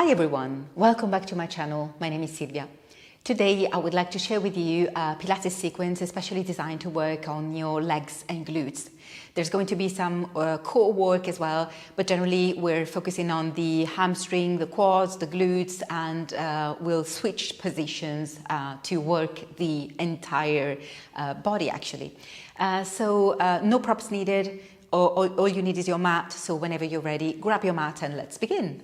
Hi everyone, welcome back to my channel. My name is Silvia. Today I would like to share with you a Pilates sequence especially designed to work on your legs and glutes. There's going to be some core work as well, but generally we're focusing on the hamstring, the quads, the glutes, and we'll switch positions to work the entire body actually. No props needed, all you need is your mat, so whenever you're ready, grab your mat and let's begin.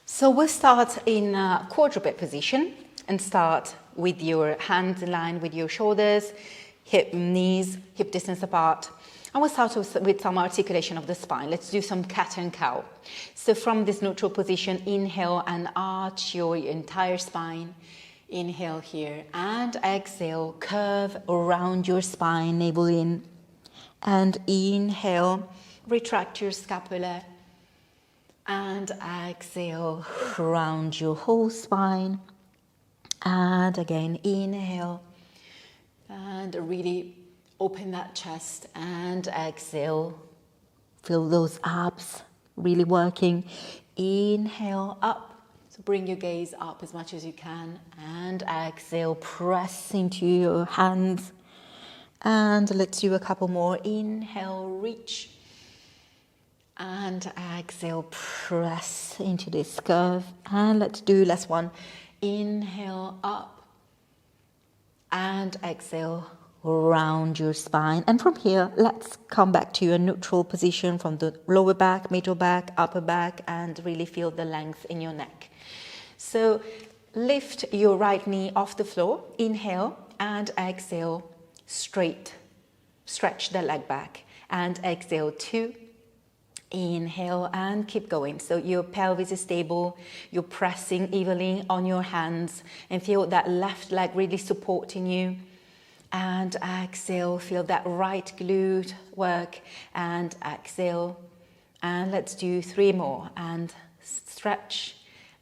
So we'll start in quadruped position and start with your hands in line with your shoulders, knees, hip distance apart. And we'll start with some articulation of the spine. Let's do some cat and cow. So from this neutral position, inhale and arch your entire spine. Inhale here and exhale, curve around your spine, navel in. And inhale, retract your scapula. And exhale, round your whole spine. And again, inhale. And really open that chest. And exhale. Feel those abs really working. Inhale, up. So bring your gaze up as much as you can. And exhale, press into your hands. And let's do a couple more. Inhale, reach. And exhale, press into this curve. And let's do last one. Inhale, up. And exhale, round your spine. And from here, let's come back to a neutral position from the lower back, middle back, upper back, and really feel the length in your neck. So lift your right knee off the floor. Inhale and exhale, straight. Stretch the leg back. And exhale, 2. Inhale and keep going. So your pelvis is stable, you're pressing evenly on your hands and feel that left leg really supporting you. And exhale, feel that right glute work and exhale. And let's do 3 more and stretch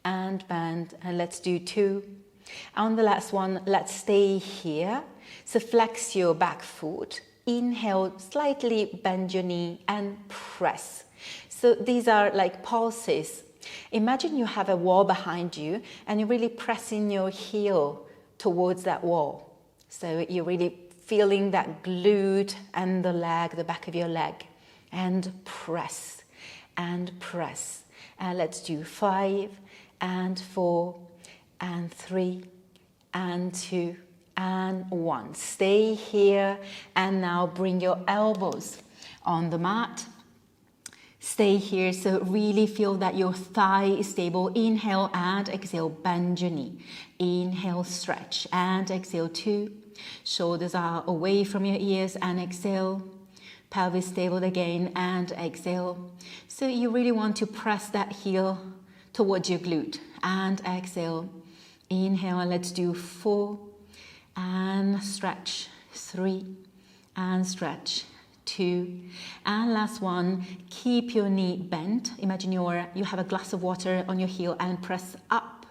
and bend and let's do 2. On the last one, let's stay here. So flex your back foot. Inhale, slightly bend your knee and press. So these are like pulses. Imagine you have a wall behind you and you're really pressing your heel towards that wall. So you're really feeling that glute and the leg, the back of your leg. And press and press. And let's do 5 and 4 and 3 and 2 and 1. Stay here and now bring your elbows on the mat. Stay here, so really feel that your thigh is stable. Inhale and exhale, bend your knee. Inhale, stretch and exhale, 2. Shoulders are away from your ears and exhale. Pelvis stable again and exhale. So you really want to press that heel towards your glute and exhale. Inhale, let's do 4 and stretch, 3 and stretch. 2 and last one, keep your knee bent. Imagine you have a glass of water on your heel and press up.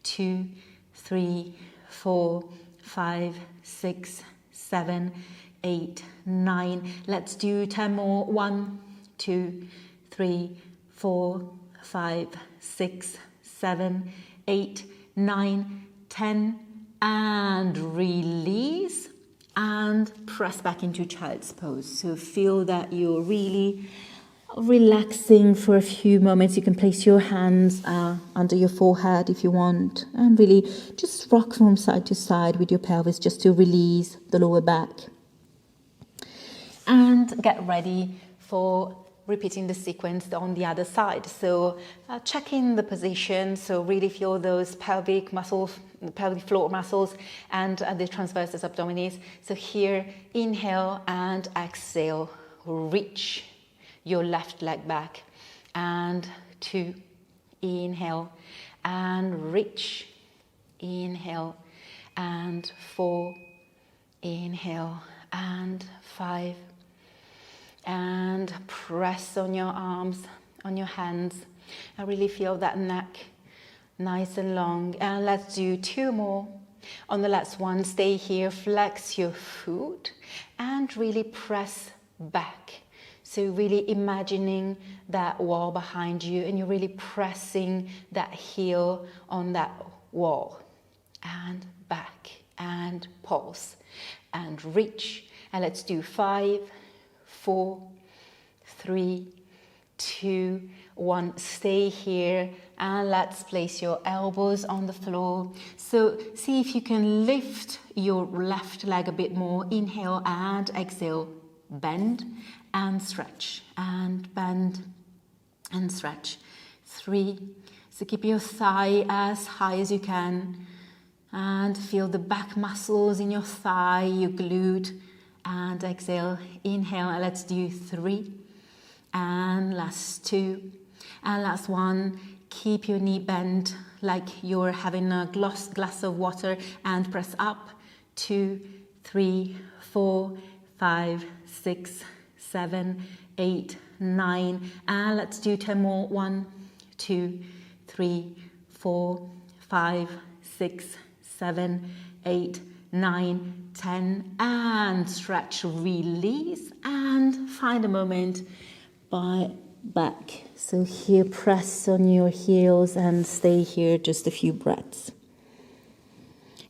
2, 3, 4, 5, 6, 7, 8, 9. Let's do 10 more. 1, 2, 3, 4, 5, 6, 7, 8, 9, 10 and release. And press back into child's pose. So feel that you're really relaxing for a few moments. You can place your hands under your forehead if you want. And really just rock from side to side with your pelvis just to release the lower back. And get ready for repeating the sequence on the other side. So check in the position. So really feel those pelvic muscles, the pelvic floor muscles and the transversus abdominis. So here, inhale and exhale, reach your left leg back. And 2, inhale and reach. Inhale and 4, inhale and 5. And press on your arms, on your hands. I really feel that neck nice and long. And let's do 2 more. On the last one, stay here, flex your foot and really press back. So really imagining that wall behind you, and you're really pressing that heel on that wall. And back, and pulse, and reach. And let's do 5, 4, 3, 2, 1. Stay here, and let's place your elbows on the floor. So see if you can lift your left leg a bit more. Inhale and exhale. Bend and stretch, and bend and stretch. 3. So keep your thigh as high as you can, and feel the back muscles in your thigh, your glute, and exhale. Inhale, and let's do 3, and last 2, and last 1. Keep your knee bent like you're having a glass of water, and press up. 2, 3, 4, 5, 6, 7, 8, 9, and let's do 10 more. 1, 2, 3, 4, 5, 6, 7, 8, 9, 10, and stretch, release, and find a moment by back. So here, press on your heels and stay here just a few breaths.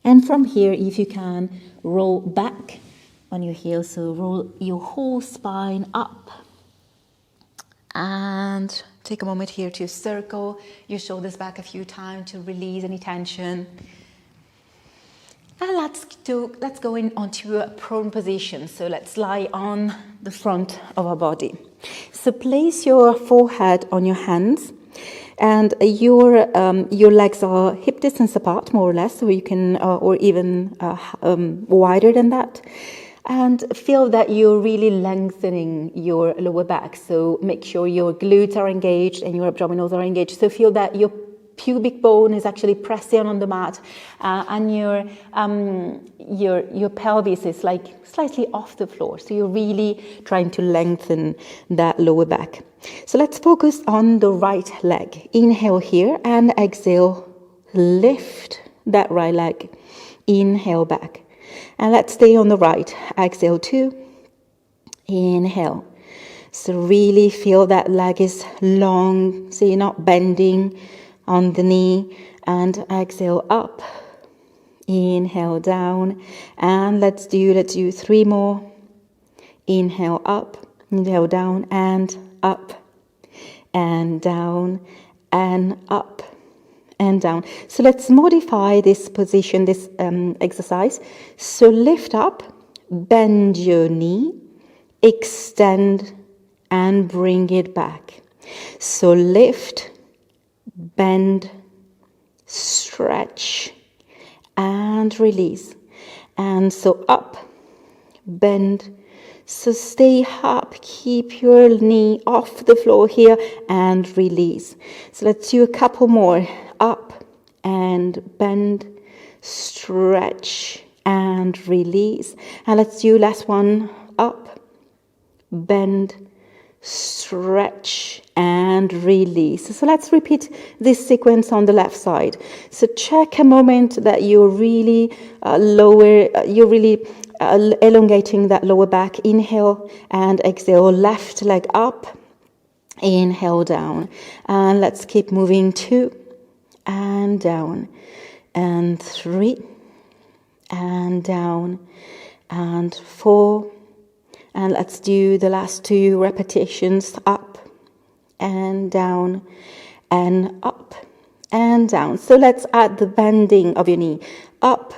And from here, if you can, roll back on your heels, so roll your whole spine up. And take a moment here to circle your shoulders back a few times to release any tension. And let's go onto a prone position. So let's lie on the front of our body. So place your forehead on your hands, and your legs are hip distance apart, more or less, so you can, or even wider than that. And feel that you're really lengthening your lower back. So make sure your glutes are engaged and your abdominals are engaged. So feel that your pubic bone is actually pressing on the mat, and your pelvis is like slightly off the floor. So you're really trying to lengthen that lower back. So let's focus on the right leg. Inhale here and exhale. Lift that right leg. Inhale back. And let's stay on the right. Exhale 2. Inhale. So really feel that leg is long, so you're not bending on the knee. And exhale up. Inhale down. And let's do 3 more. Inhale up. Inhale down and up. And down and up. And down. So let's modify this position, this exercise. So lift up, bend your knee, extend, and bring it back. So lift, bend, stretch, and release. And so up, bend. So stay up, keep your knee off the floor here, and release. So let's do a couple more. Up and bend, stretch, and release. And let's do last one. Up, bend, stretch, and release. So let's repeat this sequence on the left side. So check a moment that you're really elongating that lower back. Inhale and exhale. Left leg up. Inhale down. And let's keep moving. 2 and down. And 3 and down. And 4. And let's do the last 2 repetitions. Up and down and up and down. So let's add the bending of your knee. Up,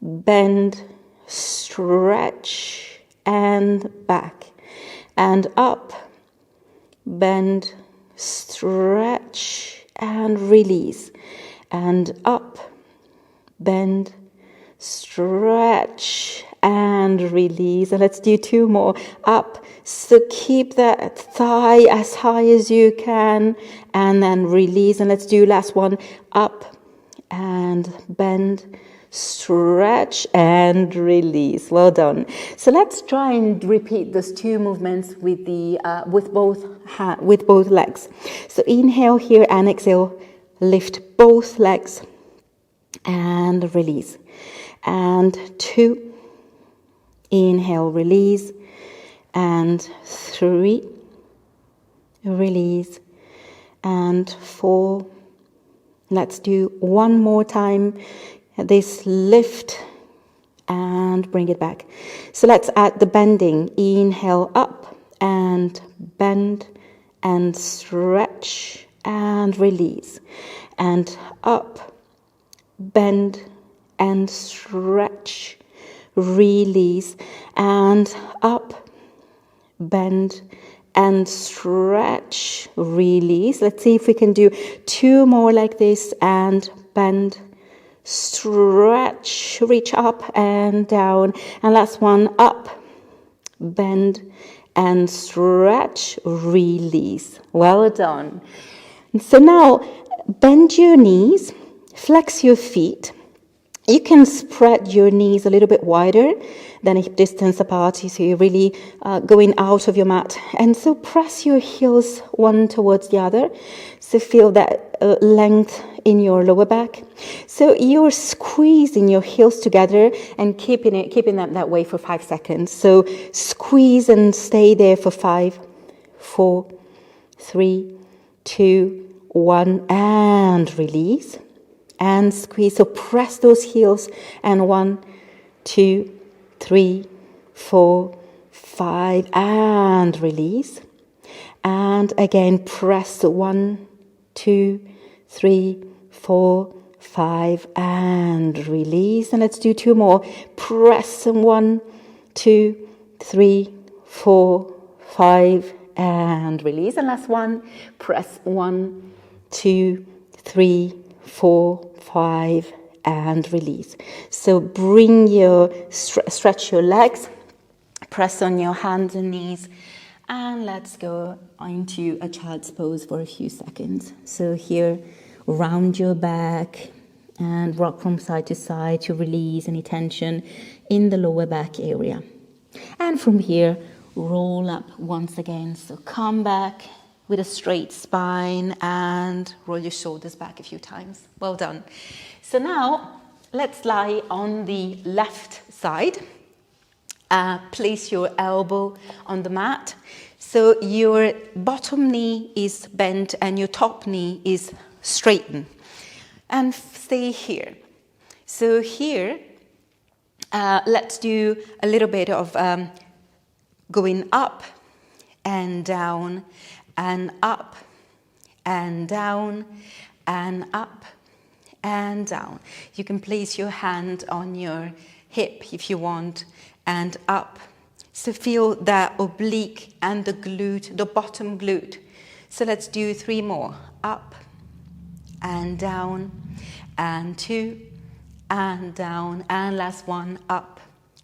bend, stretch, and back. And up, bend, stretch, and release. And up, bend, stretch, and release. And let's do 2 more. Up. So keep that thigh as high as you can, and then release. And let's do last one. Up and bend, stretch, and release. Well done. So let's try and repeat those 2 movements with both legs. So inhale here and exhale. Lift both legs and release. And 2. Inhale, release. and 3, release, and 4. Let's do one more time. This lift and bring it back. So let's add the bending. Inhale up and bend and stretch and release. And up, bend and stretch, release, and up, bend and stretch, release. Let's see if we can do 2 more like this, and bend, stretch, reach up and down, and last one, up, bend and stretch, release. Well done. So now bend your knees, flex your feet. You can spread your knees a little bit wider than a hip distance apart, so you're really going out of your mat. And so press your heels one towards the other, so feel that length in your lower back. So you're squeezing your heels together and keeping them that way for 5 seconds. So squeeze and stay there for 5, 4, 3, 2, 1, and release. And squeeze, so press those heels, and 1, 2, 3, 4, 5, and release. And again, press 1, 2, 3, 4, 5, and release. And let's do 2 more. Press 1, 2, 3, 4, 5, and release. And last one, press 1, 2, 3, 4, 5, and release. So bring your, stretch your legs, press on your hands and knees, and let's go into a child's pose for a few seconds. So here, round your back and rock from side to side to release any tension in the lower back area. And from here, roll up once again. So come back with a straight spine and roll your shoulders back a few times. Well done. So now let's lie on the left side. Place your elbow on the mat. So your bottom knee is bent and your top knee is straightened. And stay here. So here, let's do a little bit of going up and down, and up and down and up and down. You can place your hand on your hip if you want, and up. So feel that oblique and the glute, the bottom glute. So let's do 3 more. Up and down, and 2 and down, and last one, up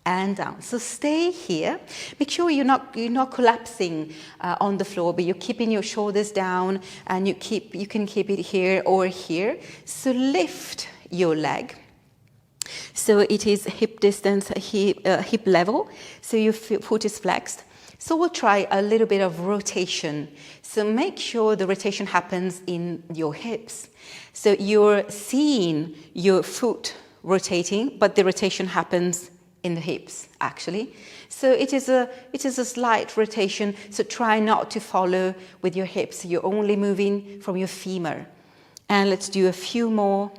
and down. So stay here. Make sure you're not collapsing on the floor, but you're keeping your shoulders down, and you can keep it here or here. So lift your leg. So it is hip distance, hip level. So your foot is flexed. So we'll try a little bit of rotation. So make sure the rotation happens in your hips. So you're seeing your foot rotating, but the rotation happens in the hips, actually. So it is a slight rotation, so try not to follow with your hips. You're only moving from your femur. And let's do a few more,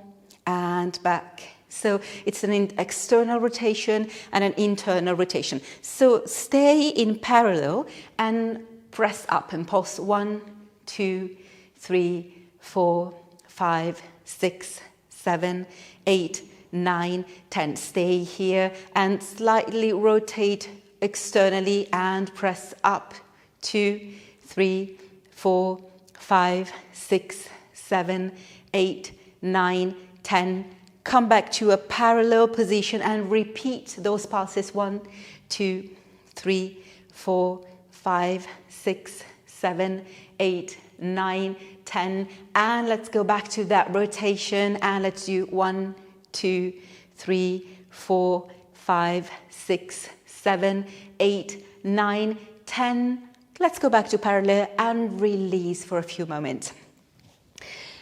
and back. So it's an external rotation and an internal rotation. So stay in parallel and press up and pulse 1, 2, 3, 4, 5, 6, 7, 8, 9, 10. Stay here and slightly rotate externally and press up. 2, 3, 4, 5, 6, 7, 8, 9, 10. Come back to a parallel position and repeat those pulses. 1, 2, 3, 4, 5, 6, 7, 8, 9, 10. And let's go back to that rotation, and let's do 1, 2, 3, 4, 5, 6, 7, 8, 9, 10. Let's go back to parallel and release for a few moments.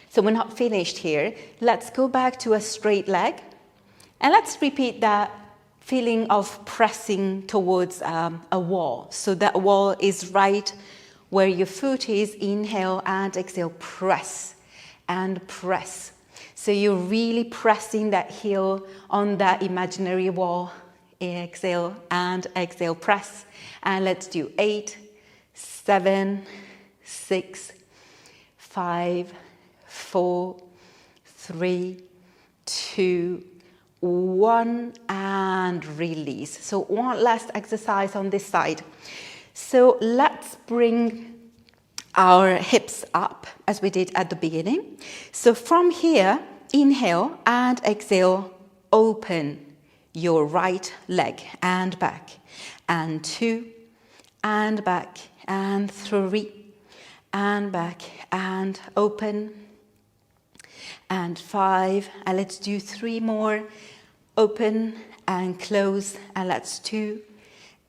So we're not finished here. Let's go back to a straight leg. And let's repeat that feeling of pressing towards a wall. So that wall is right where your foot is. Inhale and exhale, press and press. So you're really pressing that heel on that imaginary wall. Exhale and exhale, press. And let's do 8, 7, 6, 5, 4, 3, 2, 1, and release. So one last exercise on this side. So let's bring our hips up as we did at the beginning. So from here, inhale and exhale, open your right leg and back, and 2, and back, and 3, and back, and open, and 5, and let's do 3 more, open and close, and let's 2,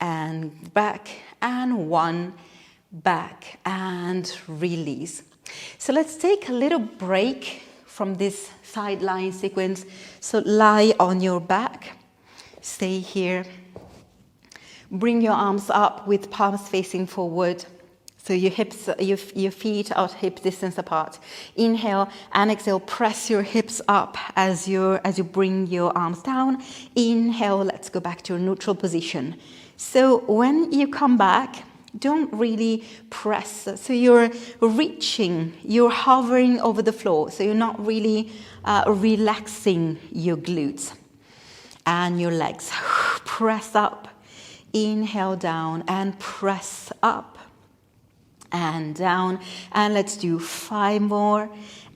and back, and 1, back, and release. So let's take a little break from this sideline sequence. So lie on your back, stay here, bring your arms up with palms facing forward. So your hips, your feet are hip distance apart. Inhale and exhale, press your hips up as you bring your arms down. Inhale, let's go back to a neutral position. So when you come back, don't really press. So you're reaching, you're hovering over the floor. So you're not really relaxing your glutes and your legs. Press up, inhale down and press up. And down, and let's do 5 more,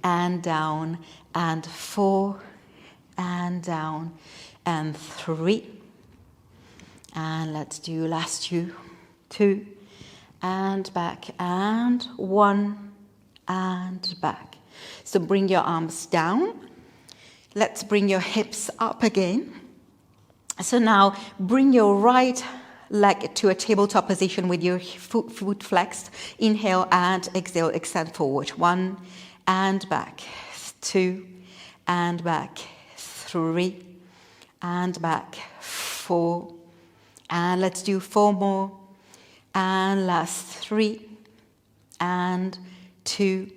and down, and 4, and down, and 3, and let's do last 2, and back, and 1, and back. So bring your arms down. Let's bring your hips up again. So now bring your right leg to a tabletop position with your foot flexed. Inhale and exhale, extend forward. 1, and back. 2, and back. 3, and back. 4, and let's do 4 more. And last 3, and 2,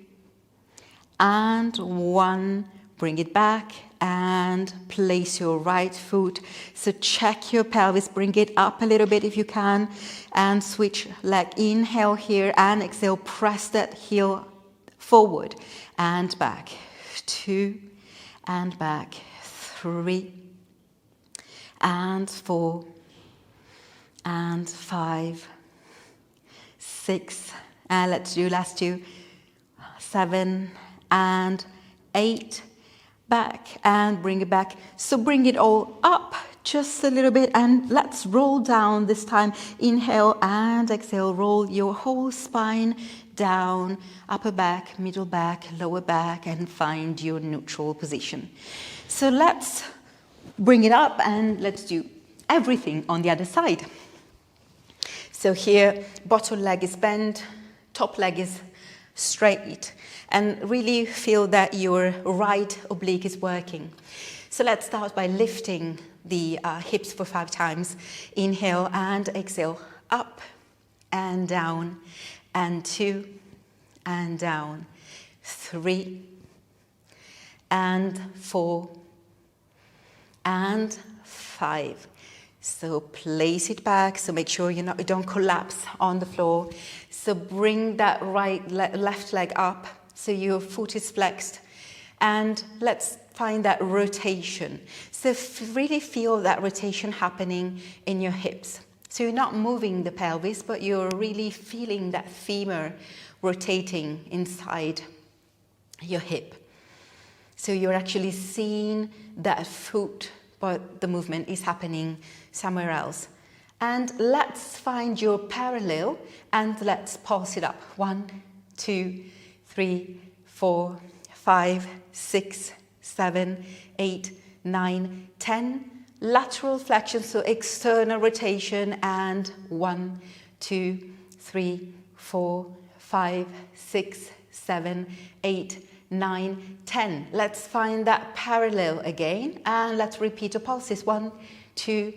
and 1. Bring it back and place your right foot. So check your pelvis, bring it up a little bit if you can, and switch leg. Inhale here and exhale, press that heel forward and back. 2, and back. 3, and 4, and 5, 6, and let's do last 2, 7, and 8, back, and bring it back. So bring it all up just a little bit, and let's roll down this time. Inhale and exhale, roll your whole spine down, upper back, middle back, lower back, and find your neutral position. So let's bring it up and let's do everything on the other side. So here, bottom leg is bent, top leg is straight, and really feel that your right oblique is working. So let's start by lifting the hips for 5 times. Inhale and exhale, up and down, and 2, and down, 3, and 4, and 5. So place it back, so make sure you don't collapse on the floor. So bring that left leg up, so your foot is flexed. And let's find that rotation. So really feel that rotation happening in your hips. So you're not moving the pelvis, but you're really feeling that femur rotating inside your hip. So you're actually seeing that foot, but the movement is happening somewhere else. And let's find your parallel and let's pulse it up. 1, 2, 3, 4, 5, 6, 7, 8, 9, 10. Lateral flexion, so external rotation, and 1, 2, 3, 4, 5, 6, 7, 8, 9, 10. Let's find that parallel again, and let's repeat the pulses. 1, 2,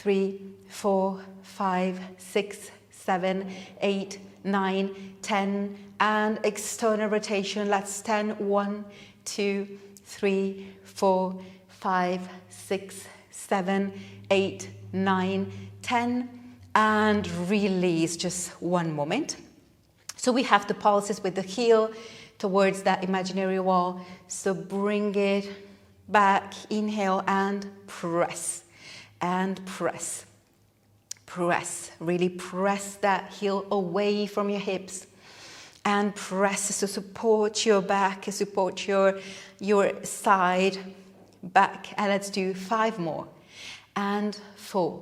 3, 4, 5, 6, 7, 8, 9, 10, and external rotation. Let's 10, 1, 2, 3, 4, 5, 6, 7, 8, 9, 10, and release. Just one moment. So we have the pulses with the heel towards that imaginary wall. So bring it back, inhale and press, press. Really press that heel away from your hips and press to support your back, support your side back. And let's do 5 more, and 4,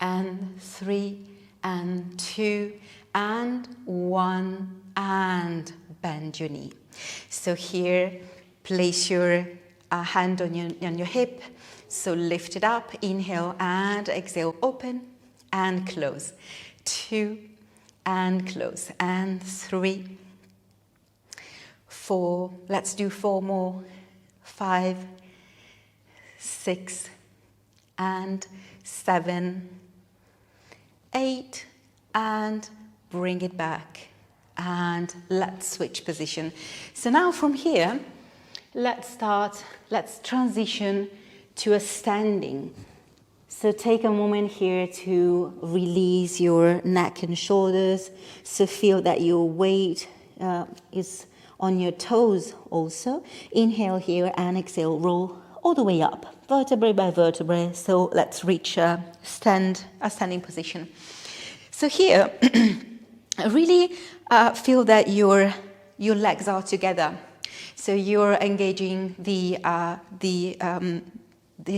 and 3, and 2, and 1, and bend your knee. So here, place your hand on your hip. So lift it up, inhale and exhale, open and close. 2 and close, and 3, 4. Let's do 4 more. 5, 6, and 7, 8, and bring it back. And let's switch position. So now from here, let's transition to a standing. So take a moment here to release your neck and shoulders. So feel that your weight is on your toes also. Inhale here and exhale, roll all the way up, vertebrae by vertebrae. So let's reach a standing position. So here, really feel that your legs are together. So you're engaging the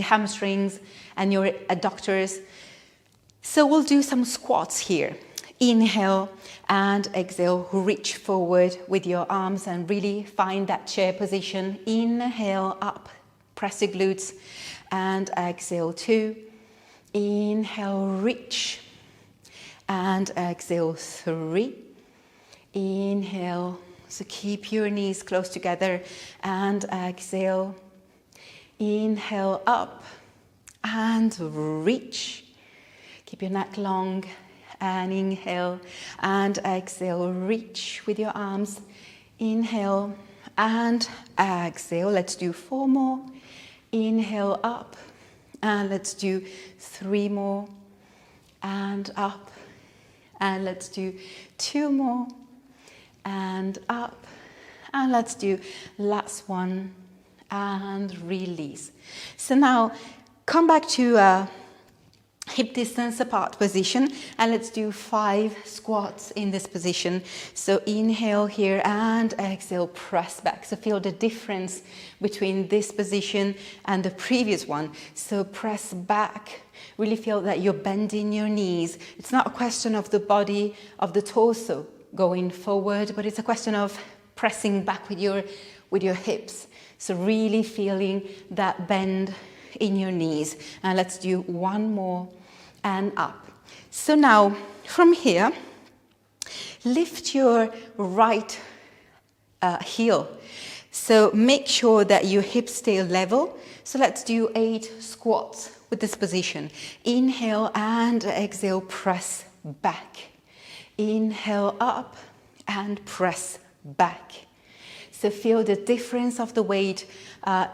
hamstrings and your adductors. So we'll do some squats here. Inhale and exhale, reach forward with your arms and really find that chair position. Inhale up, press your glutes, and exhale 2. Inhale, reach, and exhale 3. Inhale, so keep your knees close together, and exhale. Inhale up and reach. Keep your neck long, and inhale and exhale, reach with your arms. Inhale and exhale. Let's do 4 more. Inhale up, and let's do 3 more, and up, and let's do 2 more, and up, and let's do last one, and release. So now come back to hip distance apart position, and let's do 5 squats in this position. So inhale here and exhale, press back. So feel the difference between this position and the previous one. So press back, really feel that you're bending your knees. It's not a question of the body, of the torso going forward, but it's a question of pressing back with your hips. So really feeling that bend in your knees. And let's do 1 more, and up. So now from here, lift your right heel. So make sure that your hips stay level. So let's do 8 squats with this position. Inhale and exhale, press back. Inhale up and press back. So feel the difference of the weight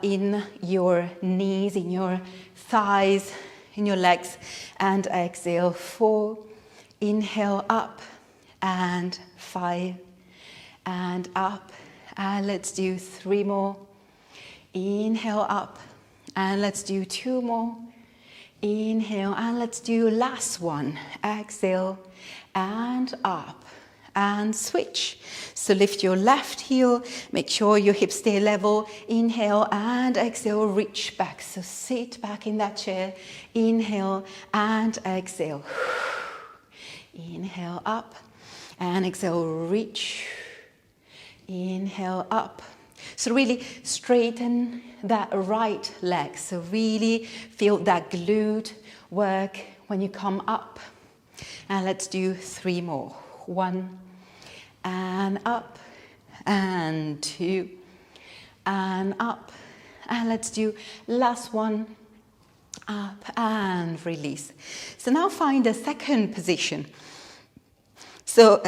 in your knees, in your thighs, in your legs. And exhale, 4. Inhale up, and 5, and up. And let's do 3 more. Inhale up, and let's do 2 more. Inhale, and let's do last one. Exhale, and up, and switch. So lift your left heel, make sure your hips stay level. Inhale and exhale, reach back. So sit back in that chair. Inhale and exhale. Inhale up and exhale, reach. Inhale up. So really straighten that right leg. So really feel that glute work when you come up. And let's do 3 more. 1, and up, and 2, and up. And let's do last one, up and release. So now find a second position. So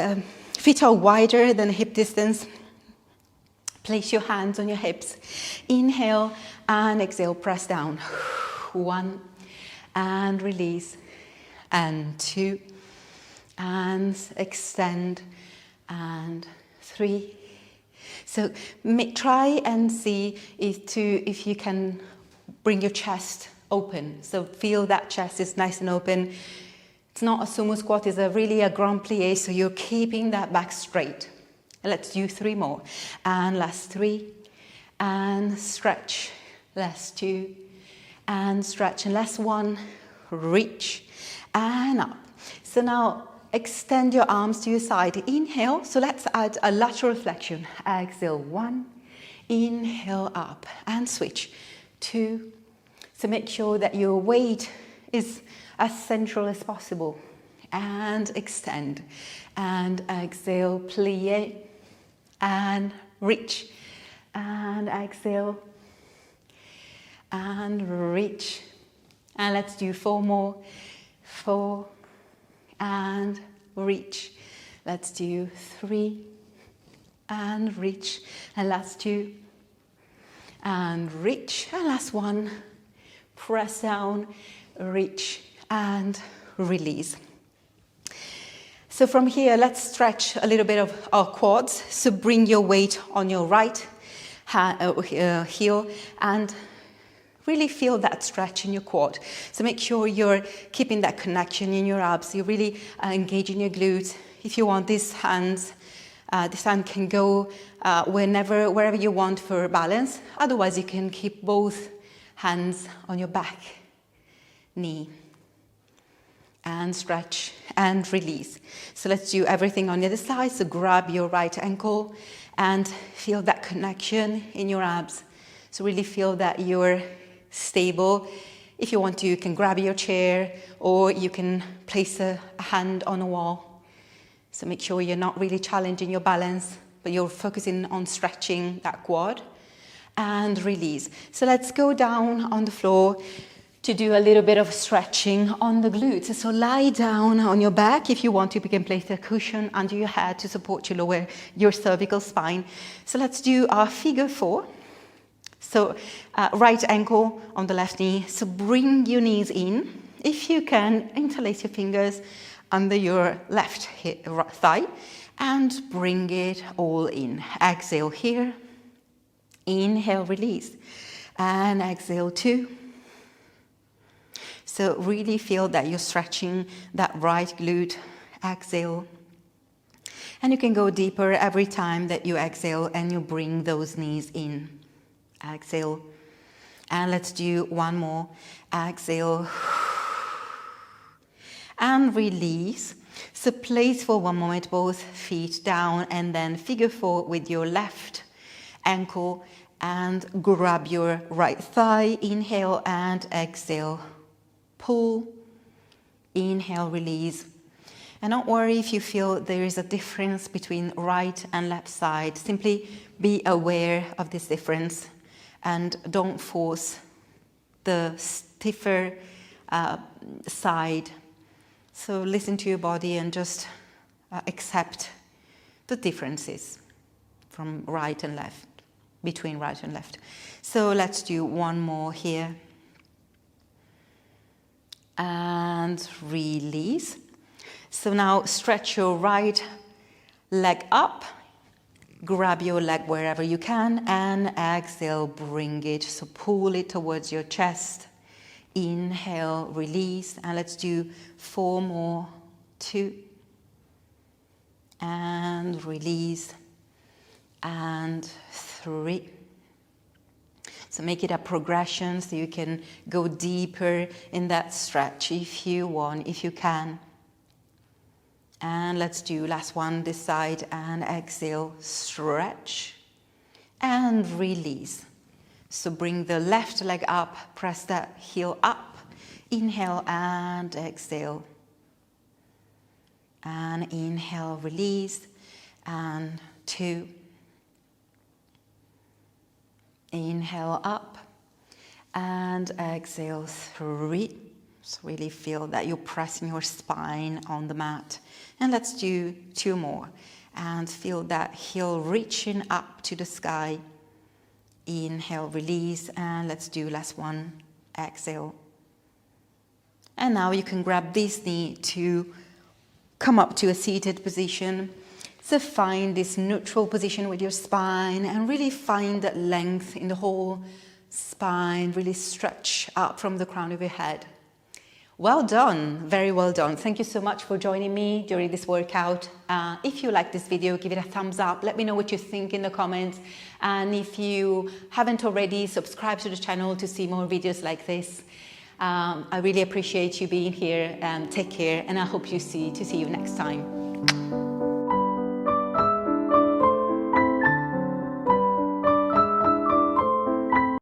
feet are wider than hip distance. Place your hands on your hips. Inhale and exhale, press down. 1 and release. And 2 and extend. And 3. So try and see if you can bring your chest open. So feel that chest is nice and open. It's not a sumo squat, it's really a grand plie, so you're keeping that back straight. Let's do 3 more. And last 3. And stretch. Last 2. And stretch. And last 1. Reach. And up. So now extend your arms to your side. Inhale. So let's add a lateral flexion. Exhale. 1. Inhale up. And switch. 2. So make sure that your weight is as central as possible. And extend. And exhale. Plie. And reach. And exhale. And reach. And let's do 4 more. 4. And reach. Let's do 3. And reach. And last 2. And reach. And last 1. Press down, reach, and release. So from here, let's stretch a little bit of our quads. So bring your weight on your right heel and really feel that stretch in your quad. So make sure you're keeping that connection in your abs. You're really engaging your glutes. If you want, this hand can go wherever you want for balance. Otherwise, you can keep both hands on your back, knee, and stretch and release. So let's do everything on the other side. So grab your right ankle and feel that connection in your abs. So really feel that you're stable. If you want to, you can grab your chair or you can place a hand on a wall. So make sure you're not really challenging your balance, but you're focusing on stretching that quad. And release. So let's go down on the floor to do a little bit of stretching on the glutes. So lie down on your back. If you want to, you can place a cushion under your head to support your cervical spine. So let's do our figure 4. So right ankle on the left knee. So bring your knees in. If you can, interlace your fingers under your left thigh and bring it all in. Exhale here. Inhale, release, and exhale 2. So really feel that you're stretching that right glute. Exhale. And you can go deeper every time that you exhale and you bring those knees in. Exhale. And let's do 1 more. Exhale. And release. So place for 1 moment both feet down and then figure 4 with your left ankle and grab your right thigh. Inhale and exhale. Pull. Inhale, release. And don't worry if you feel there is a difference between right and left side. Simply be aware of this difference and don't force the stiffer side. So listen to your body and just accept the differences from right and left, between right and left. So let's do 1 more here. And release. So now stretch your right leg up. Grab your leg wherever you can and exhale, bring it. So pull it towards your chest. Inhale, release. And let's do 4 more. 2. And release. And 3. So make it a progression so you can go deeper in that stretch if you want, if you can. And let's do last one this side and exhale, stretch and release. So bring the left leg up, press that heel up, inhale and exhale. And inhale, release, and 2. Inhale up And exhale, 3. So really feel that you're pressing your spine on the mat. And let's do 2 more. And feel that heel reaching up to the sky. Inhale, release, and let's do last one. Exhale. And now you can grab this knee to come up to a seated position. So find this neutral position with your spine and really find that length in the whole spine. Really stretch up from the crown of your head. Well done, very well done. Thank you so much for joining me during this workout. If you like this video, give it a thumbs up. Let me know what you think in the comments. And if you haven't already, subscribe to the channel to see more videos like this. I really appreciate you being here. Take care, and I hope to see you next time.